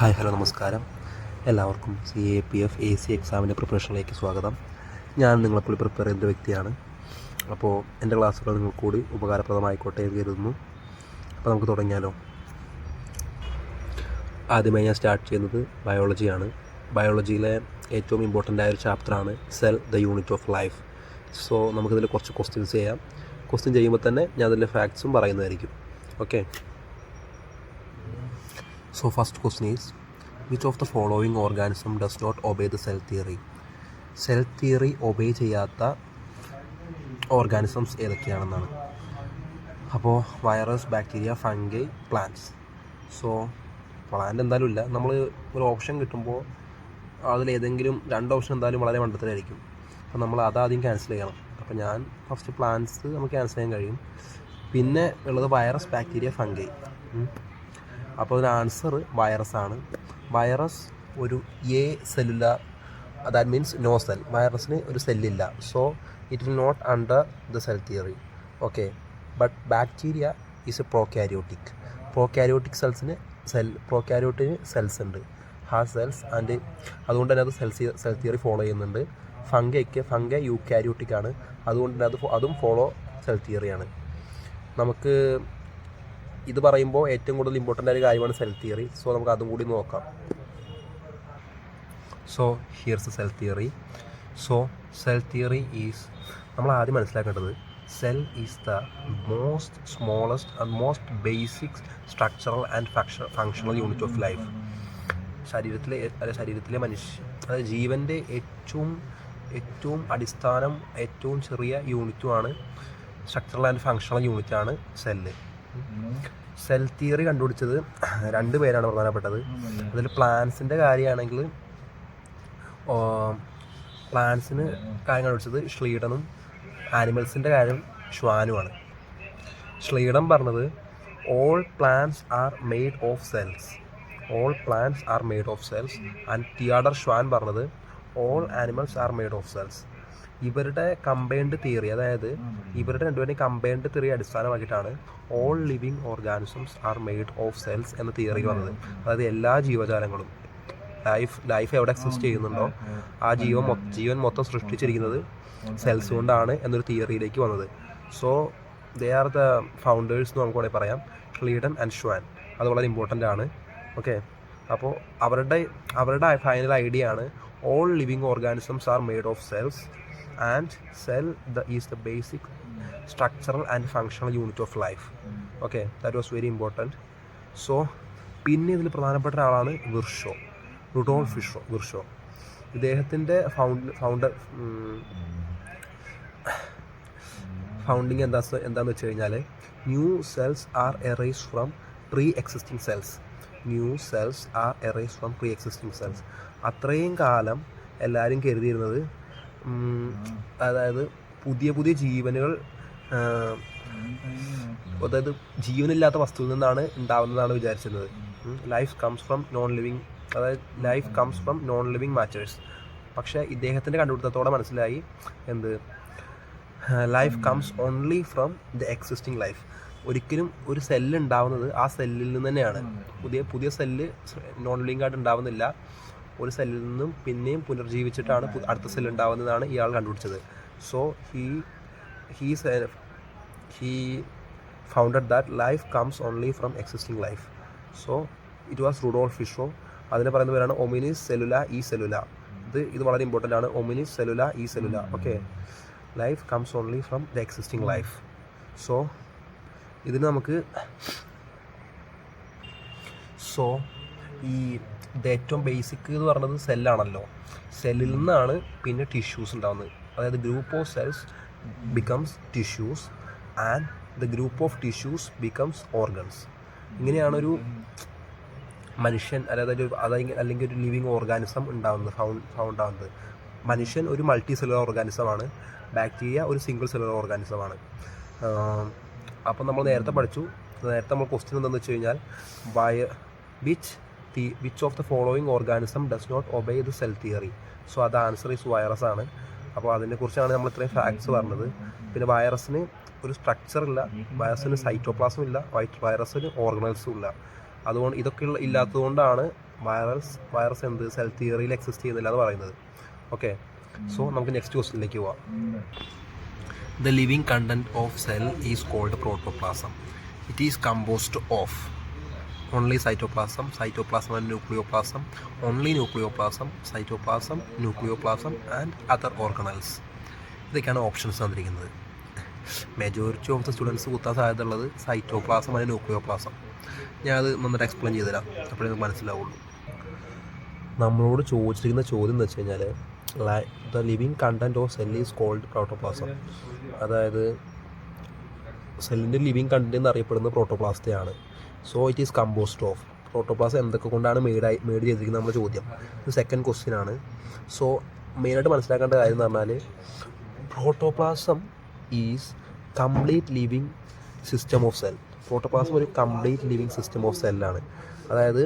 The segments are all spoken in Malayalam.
ഹായ് ഹലോ നമസ്കാരം. എല്ലാവർക്കും CAPF AC എക്സാമിൻ്റെ പ്രിപ്പറേഷനിലേക്ക് സ്വാഗതം. ഞാൻ നിങ്ങളെപ്പോഴും പ്രിപ്പയർ ചെയ്യുന്ന വ്യക്തിയാണ്. അപ്പോൾ എൻ്റെ ക്ലാസ്സുകൾ നിങ്ങൾക്ക് കൂടി ഉപകാരപ്രദമായിക്കോട്ടെ എന്ന് കരുതുന്നു. അപ്പോൾ നമുക്ക് തുടങ്ങിയാലോ. ആദ്യമായി ഞാൻ സ്റ്റാർട്ട് ചെയ്യുന്നത് ബയോളജിയാണ്. ബയോളജിയിലെ ഏറ്റവും ഇമ്പോർട്ടൻ്റ് ആയൊരു ചാപ്റ്ററാണ് cell the unit of life. So നമുക്കിതിൽ കുറച്ച് ക്വസ്റ്റ്യൻസ് ചെയ്യാം. ക്വസ്റ്റ്യൻ ചെയ്യുമ്പോൾ തന്നെ ഞാൻ അതിൻ്റെ ഫാക്ട്സും പറയുന്നതായിരിക്കും. Okay. So first question is, which of the following organism does not obey the cell theory? Cell theory obey ചെയ്യാത്ത ഓർഗാനിസംസ് ഏതൊക്കെയാണെന്നാണ്. അപ്പോൾ virus, bacteria, fungi, plants. So plant എന്തായാലും ഇല്ല. നമ്മൾ ഒരു ഓപ്ഷൻ കിട്ടുമ്പോൾ അതിലേതെങ്കിലും രണ്ട് ഓപ്ഷൻ എന്തായാലും വളരെ മണ്ടത്തിലായിരിക്കും. അപ്പോൾ നമ്മൾ അതാദ്യം ക്യാൻസൽ ചെയ്യണം. അപ്പോൾ ഞാൻ ഫസ്റ്റ് പ്ലാന്റ്സ് നമുക്ക് ക്യാൻസൽ ചെയ്യാൻ കഴിയും. പിന്നെ ഉള്ളത് വൈറസ്, ബാക്ടീരിയ, ഫംഗൈ. അപ്പോൾ അതിന് ആൻസർ വൈറസാണ്. വൈറസ് ഒരു acellular, that means no cell. വൈറസിന് ഒരു സെല്ലില്ല. So it will not under the cell theory. Okay. But bacteria is a prokaryotic. Prokaryotic പ്രോകാരിയോട്ടിന് സെൽസ് ഉണ്ട്, ഹാസ് സെൽസ്, ആൻഡ് അതുകൊണ്ട് തന്നെ അത് സെൽ തിയറി ഫോളോ ചെയ്യുന്നുണ്ട്. ഫംഗൈ യൂകാരിയോട്ടിക് ആണ്, അതുകൊണ്ട് തന്നെ അതും ഫോളോ സെൽ തിയറിയാണ്. നമുക്ക് ഇത് പറയുമ്പോൾ ഏറ്റവും കൂടുതൽ ഇമ്പോർട്ടൻ്റ് ആയ ഒരു കാര്യമാണ് സെൽ തിയറി. സോ നമുക്ക് അതും കൂടി നോക്കാം. So here's the cell theory. So cell theory is, നമ്മൾ ആദ്യം മനസ്സിലാക്കേണ്ടത് cell is the most smallest and most basic structural and functional unit of life. ശരീരത്തിലെ അതായത് ജീവൻ്റെ ഏറ്റവും അടിസ്ഥാനം, ഏറ്റവും ചെറിയ യൂണിറ്റുമാണ്, സ്ട്രക്ചറൽ ആൻഡ് ഫങ്ഷണൽ യൂണിറ്റാണ് സെല്ല്. സെൽ തിയറി കണ്ടുപിടിച്ചത് രണ്ട് പേരാണ് പ്രധാനപ്പെട്ടത്. അതിൽ പ്ലാന്റ്സിൻ്റെ കാര്യമാണെങ്കിൽ പ്ലാന്റ്സിന് കാര്യം കണ്ടുപിടിച്ചത് ഷ്ലീഡനും ആനിമൽസിൻ്റെ കാര്യം ഷ്വാനുമാണ്. ഷ്ലീഡൻ പറഞ്ഞത് all plants are made of cells, and Theodor Schwann പറഞ്ഞത് all animals are made of cells. ഇവരുടെ കമ്പൈൻഡ് തിയറി, അതായത് ഇവരുടെ രണ്ടുപേരുടെയും കമ്പൈൻഡ് തിയറി അടിസ്ഥാനമാക്കിയിട്ടാണ് all living organisms are made of cells എന്ന തിയറി വന്നത്. അതായത് എല്ലാ ജീവജാലങ്ങളും ലൈഫ് എവിടെ എക്സിസ്റ്റ് ചെയ്യുന്നുണ്ടോ ആ ജീവൻ മൊത്തം സൃഷ്ടിച്ചിരിക്കുന്നത് സെൽസ് കൊണ്ടാണ് എന്നൊരു തിയറിയിലേക്ക് വന്നത്. So they are the founders എന്ന് നമുക്ക് വേണമെങ്കിൽ പറയാം, ഷ്ലീഡൻ ആൻഡ് ഷ്വാൻ. അത് വളരെ ഇമ്പോർട്ടൻ്റ് ആണ്. ഓക്കെ. അപ്പോൾ അവരുടെ ഫൈനൽ ഐഡിയ ആണ് all living organisms are made of cells and cell is the basic structural and functional unit of life. Okay, that was very important. So പിന്നെ ഇതിൽ പ്രധാനപ്പെട്ട ഒരാളാണ് റുഡോൾഫ് വിർഷോ. ഇദ്ദേഹത്തിൻ്റെ ഫൗണ്ടിങ് എന്താണെന്ന് വെച്ച് കഴിഞ്ഞാൽ new cells are erased from pre existing cells. അത്രയും കാലം എല്ലാവരും കരുതിയിരുന്നത്, അതായത് പുതിയ ജീവനുകൾ, അതായത് ജീവനില്ലാത്ത വസ്തുവിൽ നിന്നാണ് ഉണ്ടാവുന്നതാണ് വിചാരിച്ചിരുന്നത്. Life comes from non living matters. പക്ഷേ ഇദ്ദേഹത്തിൻ്റെ കണ്ടുപിടുത്തത്തോടെ മനസ്സിലായി life comes only from the existing life. ഒരിക്കലും ഒരു സെല്ല് ഉണ്ടാവുന്നത് ആ സെല്ലിൽ നിന്ന് തന്നെയാണ്. പുതിയ സെല്ല് നോൺ ലിവിങ് ആയിട്ട് ഉണ്ടാവുന്നില്ല. ഒരു സെല്ലിൽ നിന്നും പിന്നെയും പുനർജീവിച്ചിട്ടാണ് അടുത്ത സെല്ല് ഉണ്ടാവുന്നതാണ് ഇയാൾ കണ്ടുപിടിച്ചത്. So he founded that life comes only from existing life. So it was Rudolf Virchow. അതിനെ പറയുന്ന പേരാണ് ഒമിനിസ് സെല്ലുല ഇ സെല്ലുല. ഇത് വളരെ ഇമ്പോർട്ടൻ്റ് ആണ്, ഒമിനിസ് സെല്ലുല ഇ സെല്ലുല. Okay. Life comes only from the existing life. So ഇതിന് നമുക്ക് ഇത് ഏറ്റവും ബേസിക് എന്ന് പറയുന്നത് സെല്ലാണല്ലോ. സെല്ലിൽ നിന്നാണ് പിന്നെ ടിഷ്യൂസ് ഉണ്ടാകുന്നത്. അതായത് group of cells becomes tissues and the group of tissues becomes organs. ഇങ്ങനെയാണൊരു മനുഷ്യൻ, അല്ലെങ്കിൽ ഒരു ലിവിങ് ഓർഗാനിസം ഉണ്ടാവുന്നത്. മനുഷ്യൻ ഒരു മൾട്ടി സെല്ലുലർ ഓർഗാനിസമാണ്, ബാക്ടീരിയ ഒരു സിംഗിൾ സെല്ലുലർ ഓർഗാനിസമാണ്. അപ്പം നമ്മൾ നേരത്തെ നമ്മൾ ക്വസ്റ്റ്യൻ എന്താണെന്ന് വെച്ച് കഴിഞ്ഞാൽ which of the following organism does not obey the cell theory. So അത് ആൻസർ ഈസ് വൈറസ് ആണ്. അപ്പോൾ അതിനെക്കുറിച്ചാണ് നമ്മൾ ഇത്രയും ഫാക്ട്സ് പറഞ്ഞത്. പിന്നെ വൈറസിന് ഒരു സ്ട്രക്ചർ ഇല്ല, വൈറസിന് സൈറ്റോപ്ലാസം ഇല്ല, വൈറസിന് ഓർഗനൽസും ഇല്ല. അതുകൊണ്ട് ഇതൊക്കെ ഇല്ലാത്തതുകൊണ്ടാണ് വൈറസ് എന്ത് സെൽ തിയറിയിൽ എക്സിസ്റ്റ് ചെയ്യുന്നില്ല എന്ന് പറയുന്നത്. ഓക്കെ, സോ നമുക്ക് നെക്സ്റ്റ് ക്വസ്റ്റ്യനിലേക്ക് പോവാം. The living content of cell is called protoplasm. It is composed of only cytoplasm and nucleoplasm, only nucleoplasm, cytoplasm, nucleoplasm and other organelles. ഇതൊക്കെയാണ് ഓപ്ഷൻസ് തന്നിരിക്കുന്നത്. മെജോറിറ്റി ഓഫ് ദ സ്റ്റുഡൻസ് കുത്താൻ സാധ്യത ഉള്ളത് സൈറ്റോപ്ലാസം അല്ലെങ്കിൽ ന്യൂക്ലിയോപ്ലാസം. ഞാനത് നന്നായിട്ട് എക്സ്പ്ലെയിൻ ചെയ്തു തരാം, അപ്പോഴേ നമുക്ക് മനസ്സിലാവുള്ളൂ. നമ്മളോട് ചോദിച്ചിരിക്കുന്ന ചോദ്യം എന്ന് വെച്ച് കഴിഞ്ഞാൽ the living content of cell is called protoplasm. അതായത് സെല്ലിൻ്റെ ലിവിങ് കണ്ടന്റ് എന്നറിയപ്പെടുന്നത് പ്രോട്ടോപ്ലാസത്തെയാണ്. So it is composed of. Protoplasm എന്തൊക്കെ കൊണ്ടാണ് മെയ്ഡ് ചെയ്തിരിക്കുന്നത് നമ്മുടെ ചോദ്യം. ഇത് സെക്കൻഡ് ക്വസ്റ്റ്യൻ ആണ്. സോ മെയിനായിട്ട് മനസ്സിലാക്കേണ്ട കാര്യം എന്ന് പറഞ്ഞാൽ protoplasm is complete living system of cell. Protoplasm ഒരു കംപ്ലീറ്റ് ലിവിങ് സിസ്റ്റം ഓഫ് സെല്ലാണ്. അതായത്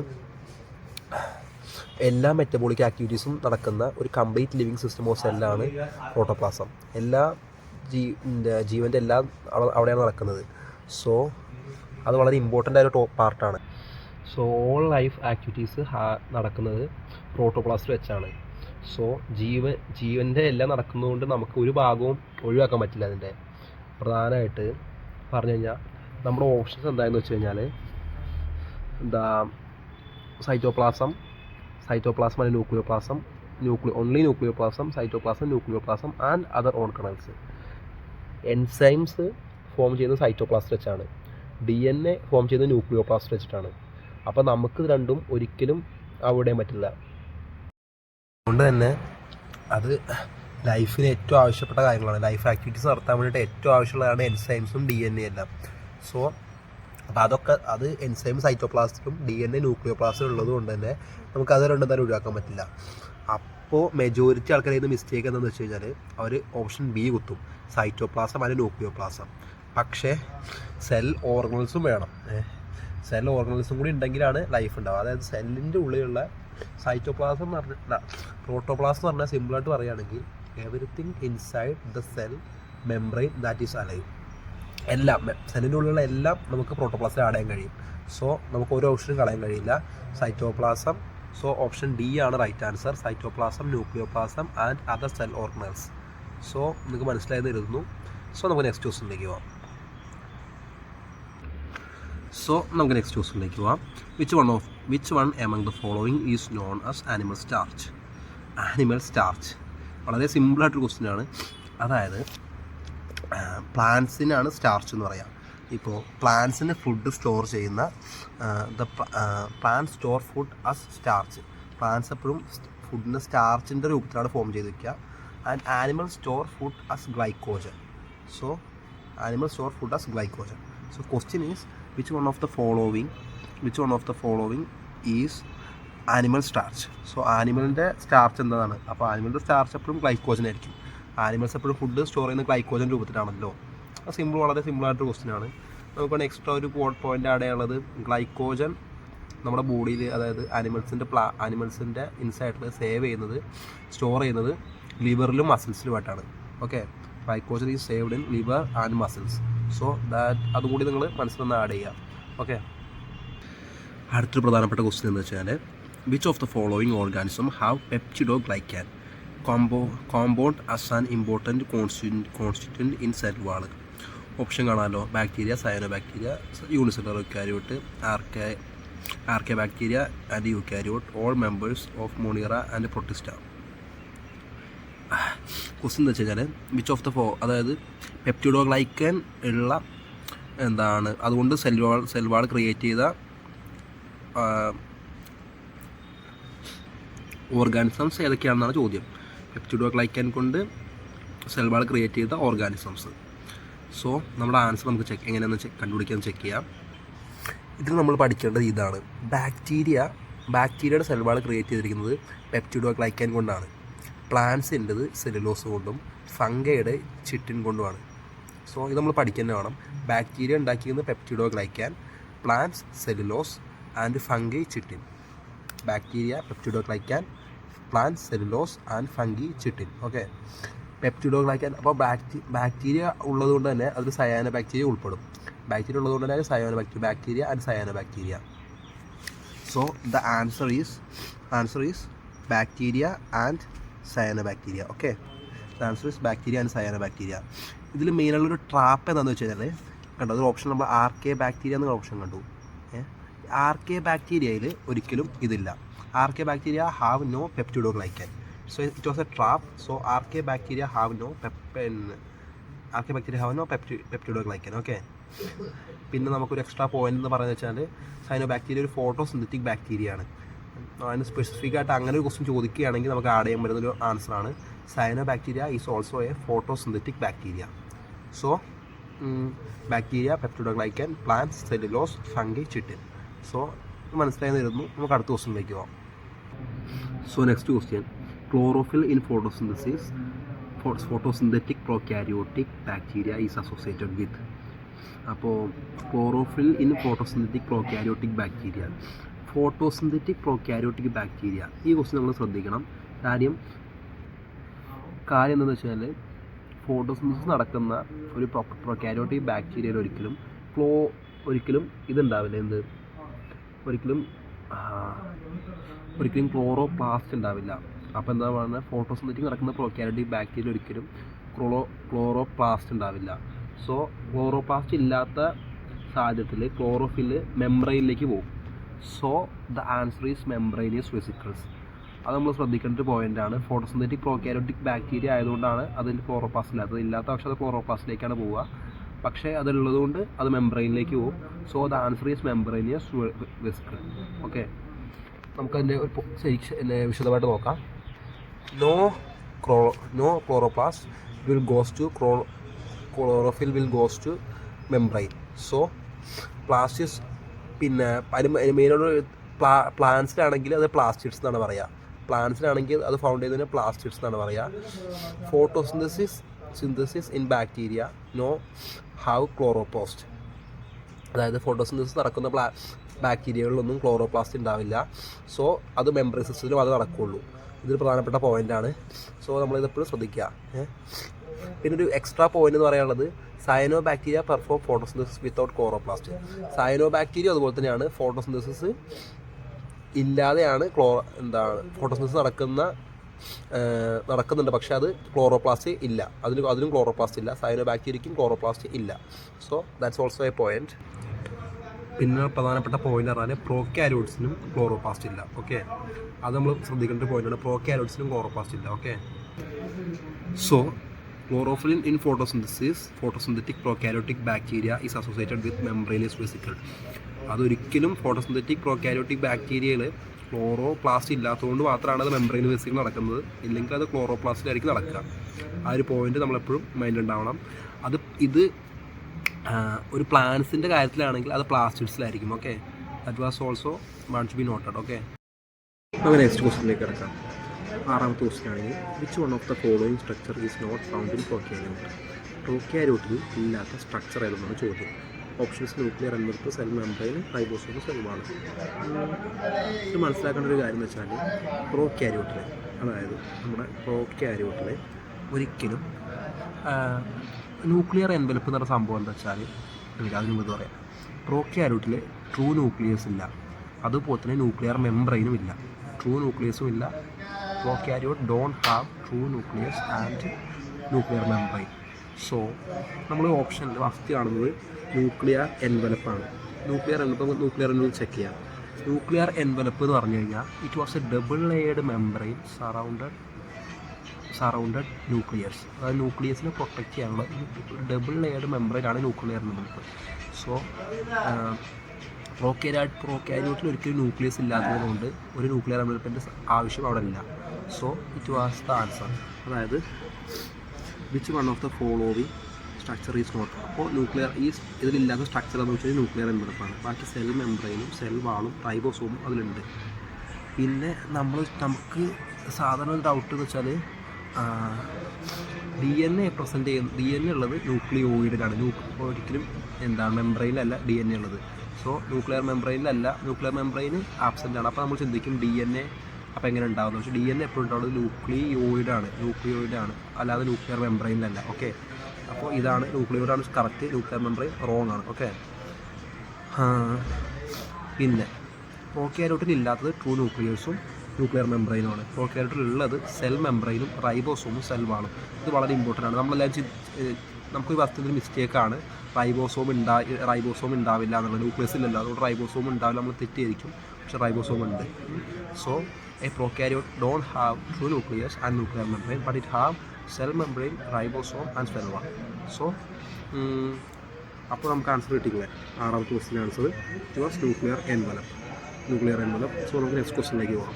എല്ലാ മെറ്റബോളിക് ആക്ടിവിറ്റീസും നടക്കുന്ന ഒരു കംപ്ലീറ്റ് ലിവിങ് സിസ്റ്റം ഓഫ് സെല്ലാണ് പ്രോട്ടോപ്ലാസം. എല്ലാ ജീവൻ്റെ എല്ലാം അവിടെയാണ് നടക്കുന്നത്. സോ അത് വളരെ ഇമ്പോർട്ടൻ്റ് ആയ ഒരു പാർട്ടാണ്. സോ ഓൾ ലൈഫ് ആക്ടിവിറ്റീസ് നടക്കുന്നത് പ്രോട്ടോപ്ലാസ്റ്റ് വെച്ചാണ്. സോ ജീവൻ്റെ എല്ലാം നടക്കുന്നതുകൊണ്ട് നമുക്ക് ഒരു ഭാഗവും ഒഴിവാക്കാൻ പറ്റില്ല. അതിൻ്റെ പ്രധാനമായിട്ട് പറഞ്ഞു കഴിഞ്ഞാൽ നമ്മുടെ ഓപ്ഷൻസ് എന്താണെന്ന് വെച്ച് കഴിഞ്ഞാൽ സൈറ്റോപ്ലാസം അല്ലെങ്കിൽ nucleoplasm, only nucleoplasm, cytoplasm, nucleoplasm and other organelles. Enzymes form ചെയ്യുന്നത് സൈറ്റോപ്ലാസ്റ്റ് വെച്ചാണ്. DNA ഫോം ചെയ്യുന്നത് ന്യൂക്ലിയോപ്ലാസ്റ്റ് വെച്ചിട്ടാണ്. അപ്പോൾ നമുക്ക് രണ്ടും ഒരിക്കലും അവിടെ പറ്റില്ല. അതുകൊണ്ട് തന്നെ അത് ലൈഫിന് ഏറ്റവും ആവശ്യപ്പെട്ട കാര്യങ്ങളാണ്. ലൈഫ് ആക്ടിവിറ്റീസ് നടത്താൻ വേണ്ടിയിട്ട് ഏറ്റവും ആവശ്യമുള്ളതാണ് എൻസൈംസും DNA എല്ലാം. സോ അപ്പോൾ അത് എൻസൈം സൈറ്റോപ്ലാസ്റ്റിലും DNA ന്യൂക്ലിയോപ്ലാസ്റ്റിലും ഉള്ളത് കൊണ്ട് തന്നെ നമുക്കത് രണ്ടും തന്നെ ഒഴിവാക്കാൻ പറ്റില്ല. അപ്പോൾ മെജോറിറ്റി ആൾക്കാർ ഇത് മിസ്റ്റേക്ക് എന്താണെന്ന് വെച്ച് കഴിഞ്ഞാൽ അവർ ഓപ്ഷൻ ബി കുത്തും, സൈറ്റോപ്ലാസം അല്ലെങ്കിൽ ന്യൂക്ലിയോപ്ലാസം. പക്ഷേ സെൽ ഓർഗനൽസും വേണം. സെൽ ഓർഗനൽസും കൂടി ഉണ്ടെങ്കിലാണ് ലൈഫ് ഉണ്ടാവുക. അതായത് സെല്ലിൻ്റെ ഉള്ളിലുള്ള സൈറ്റോപ്ലാസം എന്ന് പറഞ്ഞാൽ പ്രോട്ടോപ്ലാസം എന്ന് പറഞ്ഞാൽ സിമ്പിളായിട്ട് പറയുകയാണെങ്കിൽ everything inside the cell membrane that is alive. എല്ലാം സെല്ലിൻ്റെ ഉള്ളിലുള്ള എല്ലാം നമുക്ക് പ്രോട്ടോപ്ലാസിൽ ആഡ് ചെയ്യാൻ കഴിയും. സോ നമുക്ക് ഒരു ഓപ്ഷനും കളയാൻ കഴിയില്ല. സൈറ്റോപ്ലാസം. സോ ഓപ്ഷൻ ഡി ആണ് right answer. Cytoplasm, nucleoplasm and other cell organelles. So നിങ്ങൾക്ക് മനസ്സിലായെന്ന് കരുതുന്നു. സോ നമുക്ക് നെക്സ്റ്റ് ക്വസ്റ്റ്യനിലേക്ക് പോവാം. Which one among the following is known as animal starch. വളരെ സിമ്പിളായിട്ടൊരു ക്വസ്റ്റ്യൻ ആണ്. അതായത് പ്ലാന്റ്സിനാണ് സ്റ്റാർച്ച് എന്ന് പറയാം. ഇപ്പോൾ പ്ലാന്റ്സിന് ഫുഡ് സ്റ്റോർ ചെയ്യുന്ന plant store food as starch. Plants എപ്പോഴും ഫുഡിന് സ്റ്റാർച്ചിൻ്റെ രൂപത്തിലാണ് ഫോം ചെയ്ത് വയ്ക്കുക. And animal store food as glycogen. So animals store food as glycogen. So question is which one of the following is animal starch. So animalൻ്റെ സ്റ്റാർച്ച് എന്താണ്? അപ്പോൾ ആനിമലിൻ്റെ സ്റ്റാർച്ച് എപ്പോഴും ഗ്ലൈക്കോജൻ ആയിരിക്കും. ആനിമൽസ് എപ്പോഴും ഫുഡ് സ്റ്റോർ ചെയ്യുന്ന ഗ്ലൈക്കോജൻ രൂപത്തിലാണല്ലോ. വളരെ സിമ്പിളായിട്ടൊരു ക്വസ്റ്റ്യൻ ആണ്. നമുക്ക് എക്സ്ട്രാ ഒരു പോയിന്റ് ആഡ് ചെയ്യാനുള്ളത് ഗ്ലൈക്കോജൻ നമ്മുടെ ബോഡിയിൽ, അതായത് ആനിമൽസിൻ്റെ ഇൻസൈഡിൽ സ്റ്റോർ ചെയ്യുന്നത് ലിവറിലും മസിൽസിലുമായിട്ടാണ്. Okay, glycogen is saved in liver and muscles. So that അതുകൂടി നിങ്ങൾ മനസ്സിലൊന്ന് ആഡ് ചെയ്യുക. ഓക്കെ, അടുത്തൊരു പ്രധാനപ്പെട്ട ക്വസ്റ്റ്യൻ എന്ന് വെച്ചാൽ which of the following organism have peptidoglycan compound as an important constituent in cell wall. Option കാണാമല്ലോ. Bacteria, cyanobacteria, unicellular eukaryote, archaebacteria and eukaryote, all members of Monera and Protista. Question എന്ന് വെച്ച് കഴിഞ്ഞാൽ വിച്ച് ഓഫ് ദ അതായത് പെപ്റ്റിഡോഗ്ലൈക്കൻ ഉള്ള അതുകൊണ്ട് സെൽ വാൾ ക്രിയേറ്റ് ചെയ്ത ഓർഗാനിസംസ് ഏതൊക്കെയാണെന്നാണ് ചോദ്യം. പെപ്റ്റിഡോഗ്ലൈക്കൻ കൊണ്ട് സെൽ വാൾ ക്രിയേറ്റ് ചെയ്ത ഓർഗാനിസംസ്. സോ നമ്മുടെ ആൻസർ നമുക്ക് എങ്ങനെയാണെന്ന് കണ്ടുപിടിക്കാൻ ചെക്ക് ചെയ്യാം. ഇതിൽ നമ്മൾ പഠിക്കേണ്ടത് ഇതാണ്. ബാക്ടീരിയയുടെ സെൽ വാൾ ക്രിയേറ്റ് ചെയ്തിരിക്കുന്നത് പെപ്റ്റിഡോഗ്ലൈക്കൻ കൊണ്ടാണ്. പ്ലാന്റ്സിൻ്റെത് സെല്ലുലോസ് കൊണ്ടും ഫംഗയുടെ ചിറ്റിൻ കൊണ്ടുമാണ്. സോ ഇത് നമ്മൾ പഠിക്കാൻ വേണം. ബാക്ടീരിയ ഉണ്ടാക്കിയിരുന്നത് peptidoglycan, plants cellulose and fungi chitin. Bacteria peptidoglycan, plants cellulose and fungi chitin. Okay, peptidoglycan. അപ്പോൾ ബാക്ടീരിയ ഉള്ളതുകൊണ്ട് തന്നെ അതിൽ സയാനോ ബാക്ടീരിയ ഉൾപ്പെടും. ബാക്ടീരിയ ഉള്ളതുകൊണ്ട് തന്നെ bacteria and cyano bacteria. So the answer is bacteria and cyanobacteria. Okay, the answer is bacteria and cyanobacteria. ഇതിൽ മെയിനുള്ളൊരു ട്രാപ്പ് എന്താണെന്ന് വെച്ച് കഴിഞ്ഞാൽ കണ്ടോ, അതൊരു ഓപ്ഷൻ നമ്മൾ ആർക്കെ ബാക്ടീരിയ എന്നുള്ള ഓപ്ഷൻ കണ്ടു. ആർക്കെ ബാക്ടീരിയയിൽ ഒരിക്കലും ഇതില്ല. Archaebacteria have no peptidoglycan. So it was a trap. So archaebacteria have no peptidoglycan. Okay, പിന്നെ നമുക്കൊരു എക്സ്ട്രാ പോയിന്റ് എന്ന് പറയുന്നത് വെച്ചാൽ സയനോബാക്ടീരിയ ഒരു ഫോട്ടോസിന്തറ്റിക് ബാക്ടീരിയ ആണ്. അതിന് സ്പെസിഫിക് ആയിട്ട് അങ്ങനെ ഒരു ക്വസ്റ്റ്യൻ ചോദിക്കുകയാണെങ്കിൽ നമുക്ക് ആഡ് ചെയ്യാൻ പറ്റുന്നൊരു ആൻസറാണ് cyanobacteria is also a photosynthetic bacteria. So bacteria, peptidoglycan, plants, cellulose, fungi, chitin. So മനസ്സിലായി തരുന്നു. നമുക്ക് അടുത്ത ക്വസ്റ്റ്യനിലേക്ക് പോകാം. So next question, chlorophyll in photosynthetic prokaryotic bacteria is associated with. അപ്പോൾ chlorophyll in photosynthetic prokaryotic bacteria, photosynthetic prokaryotic bacteria, ഈ ക്വസ്റ്റ്യൻ നമ്മൾ ശ്രദ്ധിക്കണം. കാര്യം എന്താണെന്ന് വെച്ചാൽ ഫോട്ടോസിന്തസിസ് നടക്കുന്ന ഒരു പ്രോകാരിയോട്ടിക് ബാക്ടീരിയയിൽ ഒരിക്കലും ഇതുണ്ടാവില്ല. ഒരിക്കലും ക്ലോറോപ്ലാസ്റ്റ് ഉണ്ടാവില്ല. അപ്പോൾ എന്താ പറയുന്നത്, ഫോട്ടോസിന്തറ്റിക് നടക്കുന്ന പ്രോകാരിയോട്ടിക് ബാക്ടീരിയയിൽ ഒരിക്കലും ക്ലോറോപ്ലാസ്റ്റ് ഉണ്ടാവില്ല. സോ ക്ലോറോപ്ലാസ്റ്റ് ഇല്ലാത്ത സാഹചര്യത്തിൽ ക്ലോറോഫില് മെംബ്രെയിനിലേക്ക് പോകും. So the answer is membranous vesicles. അത് നമ്മൾ ശ്രദ്ധിക്കേണ്ട ഒരു പോയിൻ്റാണ്. ഫോട്ടോസിന്തറ്റിക് പ്രോകാരിയോട്ടിക് ബാക്ടീരിയ ആയതുകൊണ്ടാണ് അതിൽ ക്ലോറോപ്ലാസ്റ്റ് ഇല്ലാത്തത്. ഇല്ലാത്ത പക്ഷേ അത് ക്ലോറോപ്ലാസ്റ്റിലേക്കാണ് പോവുക. പക്ഷേ അതുള്ളതുകൊണ്ട് അത് മെംബ്രെയിനിലേക്ക് പോകും. So the answer is membranous vesicle. Okay, നമുക്കതിൻ്റെ ഒരു വിശദമായിട്ട് നോക്കാം. No chloroplast will goes to chlorophyll will goes to membrane. So plastids, പിന്നെ മെയിനോട് പ്ലാന്റ്സിലാണെങ്കിൽ അത് പ്ലാസ്റ്റിഡ്സ് എന്നാണ് പറയുക. പ്ലാന്റ്സിലാണെങ്കിൽ അത് ഫൗണ്ട് ചെയ്യുന്നതിന് പ്ലാസ്റ്റിഡ്സ് എന്നാണ് പറയുക. Photosynthesis in bacteria no have chloroplast. അതായത് ഫോട്ടോസിന്തസിസ് നടക്കുന്ന ബാക്ടീരിയകളിലൊന്നും ക്ലോറോപ്ലാസ്റ്റ് ഉണ്ടാവില്ല. സോ അത് മെംബ്രെയിൻ സിസ്റ്റത്തിലും അത് നടക്കുകയുള്ളൂ. ഇതൊരു പ്രധാനപ്പെട്ട പോയിൻ്റാണ്. സോ നമ്മളിതെപ്പോഴും ശ്രദ്ധിക്കുക. പിന്നെ ഒരു എക്സ്ട്രാ പോയിന്റ് എന്ന് പറയാനുള്ളത്, cyanobacteria perform photosynthesis without chloroplast. Cyanobacteria അതുപോലെ തന്നെയാണ് ഫോട്ടോസിന്തസിസ് ഇല്ലാതെയാണ് ഫോട്ടോസിന്തസിസ് നടക്കുന്നുണ്ട്. പക്ഷേ അത് ക്ലോറോപ്ലാസ്റ്റ് ഇല്ല. അതിനും ക്ലോറോപ്ലാസ്റ്റ് ഇല്ല. സയനോബാക്ടീരിയയ്ക്കും ക്ലോറോപ്ലാസ്റ്റ് ഇല്ല. So that's also A point. പിന്നെ പ്രധാനപ്പെട്ട പോയിന്റ് പറഞ്ഞാൽ പ്രോകാരിയോട്സിനും ക്ലോറോപ്ലാസ്റ്റ് ഇല്ല. ഓക്കെ, അത് നമ്മൾ ശ്രദ്ധിക്കേണ്ട പോയിന്റാണ്. പ്രോകാരിയോട്സിനും ക്ലോറോപ്ലാസ്റ്റ് ഇല്ല. Okay, so chlorophyll in photosynthetic prokaryotic bacteria is associated with membranous vesicle. അതൊരിക്കലും ഫോട്ടോസിന്തറ്റിക് പ്രോകാരിയോട്ടിക് ബാക്ടീരിയയിൽ ക്ലോറോപ്ലാസ്റ്റ് ഇല്ലാത്തതുകൊണ്ട് മാത്രമാണ് അത് മെംബ്രെയിൻ വെസിക്കിൾ നടക്കുന്നത്. ഇല്ലെങ്കിൽ അത് ക്ലോറോപ്ലാസ്റ്റിലായിരിക്കും നടക്കുക. ആ ഒരു പോയിന്റ് നമ്മളെപ്പോഴും മൈൻഡിലുണ്ടാവണം. ഇത് ഒരു പ്ലാന്റ്സിൻ്റെ കാര്യത്തിലാണെങ്കിൽ അത് പ്ലാസ്റ്റിഡ്സിലായിരിക്കും. Okay, that was also want to be noted. Okay, നമുക്ക് നെക്സ്റ്റ് ക്വസ്റ്റ്യനിലേക്ക് കിടക്കാം. 6ാമത്തെ ക്വസ്റ്റ്യൻ ആണെങ്കിൽ, which one of the following structure is not found in prokaryote. പ്രോകാരിയോട്ടിൽ ഇല്ലാത്ത സ്ട്രക്ചർ ഏതെന്നാണ് ചോദ്യം. Options nuclear envelope, cell membrane, ribosome, cell wall. ഇത് മനസ്സിലാക്കേണ്ട ഒരു കാര്യം എന്ന് വെച്ചാൽ പ്രോകാരിയോട്ടിൽ, അതായത് നമ്മുടെ പ്രോകാരിയോട്ടിൽ ഒരിക്കലും ന്യൂക്ലിയർ എൻവലപ്പ് എന്ന് പറഞ്ഞ സംഭവം എന്താ വെച്ചാൽ, എനിക്ക് അതിന് മുമ്പ് പറയാം. പ്രോകാരിയോട്ടിൽ ട്രൂ ന്യൂക്ലിയസ് ഇല്ല. അതുപോലെ തന്നെ ന്യൂക്ലിയർ മെംബ്രെയിനും ഇല്ല. ട്രൂ ന്യൂക്ലിയസും ഇല്ല. Prokaryote don't have true nucleus and nuclear membrane. So നമ്മൾ ഓപ്ഷനിൽ ഫസ്റ്റ് കാണുന്നത് ന്യൂക്ലിയർ എൻവലപ്പാണ്. ന്യൂക്ലിയർ എൻവലപ്പ് ചെക്ക് ചെയ്യാം. ന്യൂക്ലിയർ എൻവലപ്പ് എന്ന് പറഞ്ഞു കഴിഞ്ഞാൽ it was a double layered membrane surrounded nucleus. അതായത് ന്യൂക്ലിയസിനെ പ്രൊട്ടക്റ്റ് ചെയ്യാനുള്ള ഡബിൾ ലെയർഡ് മെംബ്രെയിനാണ് ന്യൂക്ലിയർ എൻവലപ്പ്. സോ പ്രോകാരിയോട്ടിൽ ഒരിക്കലും ന്യൂക്ലിയസ് ഇല്ലാത്തതുകൊണ്ട് ഒരു ന്യൂക്ലിയർ എൻവലപ്പിൻ്റെ ആവശ്യം അവിടെ ഇല്ല. So it was the answer. അതായത് which one of the following structure is not. അപ്പോൾ ഇതിലില്ലാത്ത സ്ട്രക്ചർ എന്ന് വെച്ചാൽ ന്യൂക്ലിയർ എൻവലപ്പാണ്. ബാക്കി സെൽ മെംബ്രെയിനും സെൽ വാളും റൈബോസോമും അതിലുണ്ട്. പിന്നെ നമുക്ക് സാധാരണ ഒരു ഡൗട്ട് എന്ന് വെച്ചാൽ DNA ഉള്ളത് ന്യൂക്ലിയോയിഡിലാണ്. ഒരിക്കലും മെംബ്രെയിനിലല്ല DNA ഉള്ളത്. സോ ന്യൂക്ലിയർ മെംബ്രെയിൻ ആബ്സെൻ്റ് ആണ്. അപ്പോൾ നമ്മൾ ചിന്തിക്കും DNA അപ്പോൾ എങ്ങനെ ഉണ്ടാകുന്നത്. പക്ഷേ DNA എപ്പോഴും ഉണ്ടാവുന്നത് ന്യൂക്ലിയോയിഡാണ്, അല്ലാതെ ന്യൂക്ലിയർ മെംബ്രെയിനിലല്ല. ഓക്കെ, അപ്പോൾ ഇതാണ് ന്യൂക്ലിയോയിഡാണ് കറക്റ്റ്, ന്യൂക്ലിയർ മെംബ്രെയിൻ റോങ് ആണ്. ഓക്കെ, പിന്നെ പ്രോക്യാരിയോട്ടിൽ ഇല്ലാത്തത് ട്രൂ ന്യൂക്ലിയേഴ്സും ന്യൂക്ലിയർ മെംബ്രെയിനുമാണ്. പ്രോക്യാരിയോട്ടിലുള്ളത് സെൽ മെംബ്രെയിനും റൈബോസോമും സെൽ വാളും. ഇത് വളരെ ഇമ്പോർട്ടൻ്റ് ആണ്. നമ്മളെല്ലാവരും നമുക്കൊരു വസ്തുവിൽ മിസ്റ്റേക്കാണ് റൈബോസോം ഉണ്ടാവില്ല എന്നുള്ളത്. ന്യൂക്ലിയസ് ഇല്ലല്ലോ, അതുകൊണ്ട് റൈബോസോം ഉണ്ടാവില്ല, നമ്മൾ തെറ്റിയിരിക്കും. പക്ഷേ റൈബോസോം ഉണ്ട്. So a prokaryote don't have true nucleus and nuclear membrane, but it have cell membrane, ribosome and cell wall. So അപ്പോൾ നമുക്ക് ആൻസർ കിട്ടിയില്ലേ? 6ാമത്തെ question answer it was nuclear envelope. So നമുക്ക് നെക്സ്റ്റ് ക്വസ്റ്റ്യനിലേക്ക് പോകാം.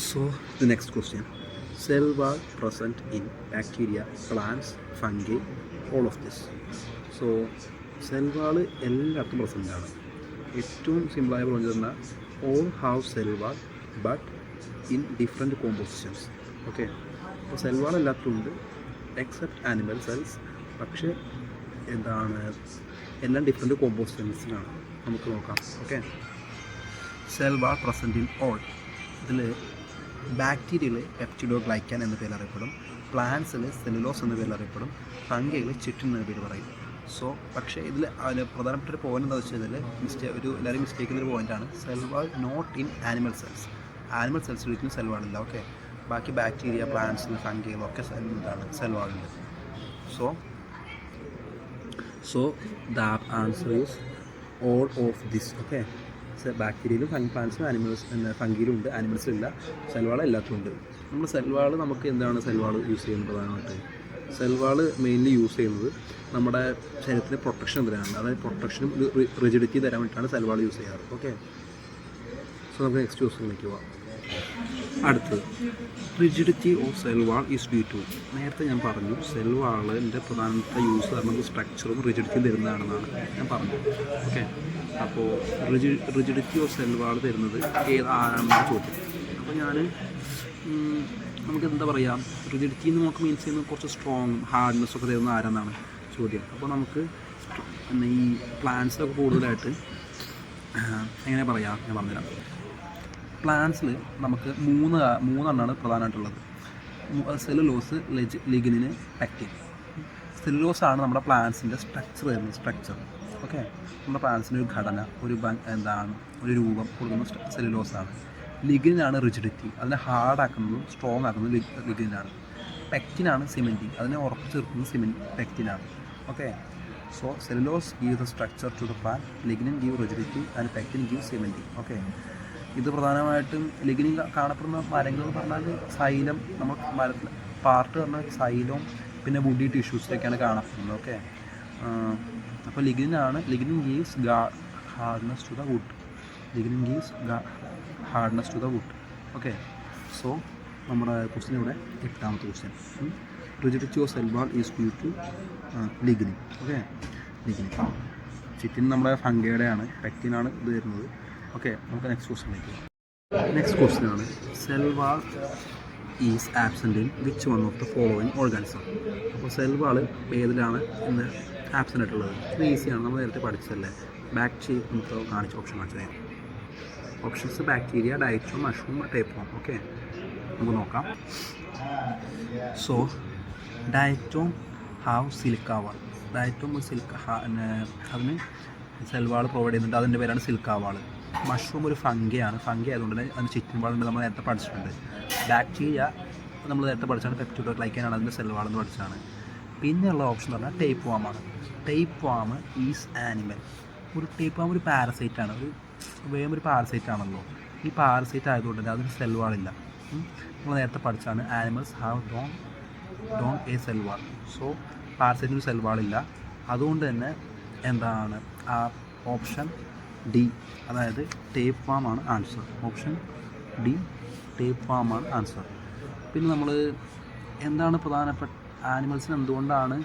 So the next question, cell wall present in bacteria, plants, fungi, all of this. So cell wall എല്ലായിടത്തും പ്രസൻ്റ് ആണ്. ഏറ്റവും സിമ്പിളായി പറഞ്ഞു തന്നാൽ all have cell wall but in different compositions. Okay, അപ്പോൾ സെൽ വാൾ എല്ലാത്തിലും ഉണ്ട് എക്സെപ്റ്റ് ആനിമൽ സെൽസ്. പക്ഷേ എല്ലാം ഡിഫറെൻറ്റ് കോമ്പോസിഷൻസിലാണ്. നമുക്ക് നോക്കാം. Okay, cell wall present in all. ഇതിൽ ബാക്ടീരിയയിൽ പെപ്റ്റിഡോഗ്ലൈക്കാൻ എന്ന പേരിൽ അറിയപ്പെടും, പ്ലാന്റ്സിൽ സെല്ലുലോസ് എന്ന പേരിൽ അറിയപ്പെടും, ഫംഗിയിൽ ചിറ്റിൻ എന്ന പേര് പറയും. സോ പക്ഷേ ഇതിൽ പ്രധാനപ്പെട്ട ഒരു പോയിന്റ് എന്താ വെച്ച് കഴിഞ്ഞാൽ എല്ലാവരും മിസ്റ്റേക്ക് ചെയ്യുന്നൊരു പോയിൻ്റാണ് cell wall not in animal cells. Animal സെൽസിൽ ഒരിക്കലും സെൽ വാളില്ല. ഓക്കെ, ബാക്കി ബാക്ടീരിയ, പ്ലാന്റ്സിൽ, ഫംഗിയിലൊക്കെ സെൽ വാളുണ്ട്. So the answer is all of this. Okay, ബാക്ടീരിയയിലും പ്ലാന്റ്സിലും ഫംഗിയിലും ഉണ്ട്, ആനിമൽസിലില്ല. സെൽവാൾ എല്ലാത്തിലും ഉണ്ട്. നമ്മൾ സെൽവാൾ നമുക്ക് എന്താണ് സെൽവാൾ യൂസ് ചെയ്യുന്നത്? പ്രധാനമായിട്ട് സെൽവാൾ മെയിൻലി യൂസ് ചെയ്യുന്നത് നമ്മുടെ ശരീരത്തിന് പ്രൊട്ടക്ഷൻ തരാനാണ്. അതായത് പ്രൊട്ടക്ഷനും റിജിഡിറ്റി തരാൻ വേണ്ടിയിട്ടാണ് സെൽവാൾ യൂസ് ചെയ്യാറ്. ഓക്കെ, സോ നമുക്ക് നെക്സ്റ്റ് ക്വസ്റ്റ്യനിലേക്ക് പോവാം. അടുത്തത്, rigidity of cell wall is due to. നേരത്തെ ഞാൻ പറഞ്ഞു സെൽ വാളിൻ്റെ പ്രധാനപ്പെട്ട യൂസ് നമുക്ക് സ്ട്രക്ചറും റിജിഡിറ്റിയും തരുന്നതാണെന്നാണ് ഞാൻ പറഞ്ഞത്. ഓക്കെ, അപ്പോൾ റിജിഡിറ്റി ഓഫ് സെൽ വാൾ തരുന്നത് ആരാണെന്നാണ് ചോദ്യം. അപ്പോൾ നമുക്ക് എന്താ പറയുക, റിജിഡിറ്റി എന്ന് നമുക്ക് മീൻസ് ചെയ്യുന്നത് കുറച്ച് സ്ട്രോങ് ഹാർഡ്നെസ് ഒക്കെ തരുന്ന ആരാന്നാണ് ചോദ്യം. അപ്പോൾ നമുക്ക് ഈ പ്ലാന്റ്സിലൊക്കെ കൂടുതലായിട്ട് എങ്ങനെ പറയാം, ഞാൻ പറഞ്ഞുതരാം. പ്ലാന്റ്സിൽ നമുക്ക് മൂന്നെണ്ണമാണ് പ്രധാനമായിട്ടുള്ളത്. Cellulose, ലിഗ്നിന്, pectin. സെല്ലുലോസാണ് നമ്മുടെ പ്ലാന്റ്സിൻ്റെ സ്ട്രക്ചർ വരുന്നത്. സ്ട്രക്ചർ ഓക്കെ, നമ്മുടെ പ്ലാന്റ്സിൻ്റെ ഒരു ഘടന, ഒരു രൂപം കൊടുക്കുന്ന സെല്ലുലോസാണ്. ലിഗ്നിനാണ് റിജിഡിറ്റി, അതിനെ ഹാർഡാക്കുന്നതും സ്ട്രോങ് ആക്കുന്നതും ലിഗ്നിനാണ്. പെക്റ്റിനാണ് സിമെൻറ്റിങ്, അതിനെ ഉറപ്പിച്ച് നിർത്തുന്നത് പെക്റ്റിനാണ്. Okay, so cellulose give the structure to the plant, lignin give rigidity and pectin give cementing. Okay, ഇത് പ്രധാനമായിട്ടും ലിഗ്നിൻ കാണപ്പെടുന്ന മരങ്ങൾ എന്ന് പറഞ്ഞാൽ സൈലം, നമ്മൾ മരത്തിൽ പാർട്ട് പറഞ്ഞാൽ സൈലവും പിന്നെ വുഡി ടിഷ്യൂസിലൊക്കെയാണ് കാണപ്പെടുന്നത്. ഓക്കെ, അപ്പോൾ lignin gives hardness to the wood. Hardness to the wood. Okay, so നമ്മുടെ ക്വസ്റ്റ്യൻ ഇവിടെ 8ാമത്തെ question, rigidity of cell wall is due to lignin. Okay, lignin. Chitin നമ്മുടെ ഫംഗയുടെയാണ്, പെക്റ്റിനാണ് ഇത് വരുന്നത്. ഓക്കെ, നമുക്ക് നെക്സ്റ്റ് ക്വസ്റ്റ്യനിലേക്ക് പോകാം. നെക്സ്റ്റ് ക്വസ്റ്റ്യൻ ആണ്, cell wall is absent in which one of the following organism. അപ്പോൾ സെൽ വാൾ ഏതിലാണ് ഇന്ന് ആബ്സെൻ്റ് ആയിട്ടുള്ളത്? ഇത് ഈസിയാണ്, നമ്മൾ നേരത്തെ പഠിച്ചതല്ലേ. ബാക്ടീരിയ നമുക്ക് കാണിച്ച ഓപ്ഷൻ കാണിച്ചത്. Options bacteria, diatom, mushroom, tapeworm. Okay, നമുക്ക് നോക്കാം. So diatom have silica wall. Diatom അതിന് സെൽ വാൾ പ്രൊവൈഡ് ചെയ്യുന്നുണ്ട്, അതിൻ്റെ പേരാണ് സിലിക്ക വാൾ. മഷ്റൂം ഒരു ഫംഗിയാണ്, ഫംഗി ആയതുകൊണ്ട് തന്നെ അതിന് ചുറ്റും വാളുണ്ട്, നമ്മൾ നേരത്തെ പഠിച്ചിട്ടുണ്ട്. ബാക്ടീരിയ നമ്മൾ നേരത്തെ പഠിച്ചാണ്, പെപ്റ്റിഡോഗ്ലൈക്കാൻ അതിൻ്റെ സെൽ വാളെന്ന് പഠിച്ചാണ്. പിന്നെയുള്ള ഓപ്ഷൻ എന്ന് പറഞ്ഞാൽ ടേപ്പ് വാമാണ്. Tapeworm is animal. Tapeworm ഒരു പാരസൈറ്റാണ്, ഒരു പാരസൈറ്റ് ആണല്ലോ. ഈ പാരസൈറ്റ് ആയതുകൊണ്ട് തന്നെ അതിന് സെൽ വാളില്ല. നമ്മൾ നേരത്തെ പഠിച്ചാണ് animals have don't a cell wall. So പാരസൈറ്റിന് സെൽ വാളില്ല. അതുകൊണ്ട് തന്നെ ആ ഓപ്ഷൻ ഡി, അതായത് ടേപ്പ് വാം ആണ് answer. Option D, tapeworm ആണ് ആൻസർ. പിന്നെ നമ്മൾ എന്താണ് പ്രധാനപ്പെട്ട ആനിമൽസിന് എന്തുകൊണ്ടാണ്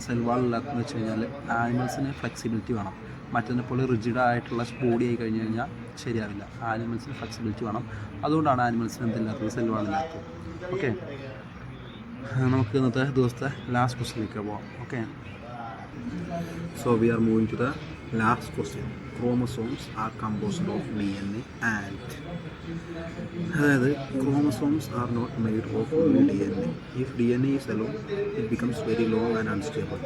സെൽ വാൾ ഇല്ലാത്തതെന്ന് വെച്ച് കഴിഞ്ഞാൽ ആനിമൽസിന് ഫ്ലെക്സിബിലിറ്റി വേണം. മറ്റൊന്നെ പോലെ റിജിഡായിട്ടുള്ള ബോഡി ആയി കഴിഞ്ഞ് കഴിഞ്ഞാൽ ശരിയാവില്ല. ആനിമൽസിന് ഫ്ലെക്സിബിലിറ്റി വേണം, അതുകൊണ്ടാണ് ആനിമൽസിന് എന്തില്ലാത്തത്, സെൽ വാൾ ഇല്ലാത്തത്. ഓക്കെ, നമുക്ക് ഇന്നത്തെ ദിവസത്തെ ലാസ്റ്റ് ക്വസ്റ്റ്യനിലേക്ക് പോകാം. Okay, so we are moving to the last question. chromosomes are composed of DNA and അതായത് chromosomes are not made of only DNA. If DNA is alone, it becomes very long and unstable.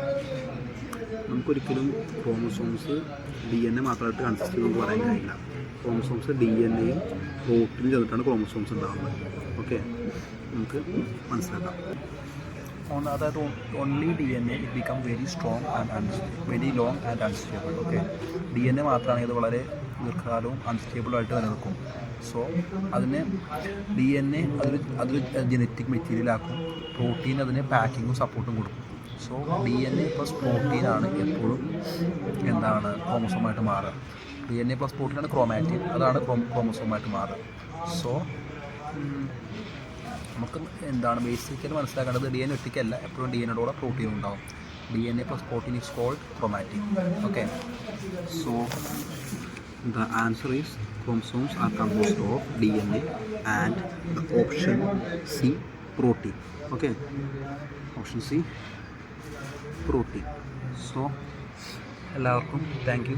നമുക്കൊരിക്കലും ക്രോമസോംസ് ഡി എൻ എ മാത്രമായിട്ട് കൺസിസ്റ്റ് നമുക്ക് പറയാൻ കഴിയില്ല. ക്രോമസോംസ് ഡി എൻ എയും പ്രോട്ടീനും ചേർന്നിട്ടാണ് ക്രോമസോംസ് ഉണ്ടാകുന്നത്. ഓക്കെ, നമുക്ക് മനസ്സിലാക്കാം. അതായത് only D N A it become very strong and very long and unstable. Okay, D N A മാത്രമാണെങ്കിൽ അത് വളരെ ദീർഘകാലവും അൺസ്റ്റേബിളായിട്ട് നിലനിൽക്കും. സോ അതിനെ ഡി എൻ എ അതൊരു ജനറ്റിക് മെറ്റീരിയലാക്കും. പ്രോട്ടീൻ അതിന് പാക്കിങ്ങും സപ്പോർട്ടും കൊടുക്കും. So D N A plus പ്രോട്ടീനാണ് എപ്പോഴും ക്രോമസോമായിട്ട് മാറുക. ഡി എൻ എ പ്ലസ് പ്രോട്ടീനാണ് ക്രോമാറ്റിൻ, അതാണ് ക്രോമസോമായിട്ട് മാറുക. സോ നമുക്ക് ബേസിക്കലി മനസ്സിലാക്കേണ്ടത് ഡി എൻ എ ഒറ്റയ്ക്കല്ല, എപ്പോഴും ഡി എൻ എയുടെ കൂടെ പ്രോട്ടീൻ ഉണ്ടാവും. D N A plus protein is called chromatin. Okay, so the answer is chromosomes are composed of DNA and the option C, protein. Okay, option C, protein. So എല്ലാവർക്കും താങ്ക് യു.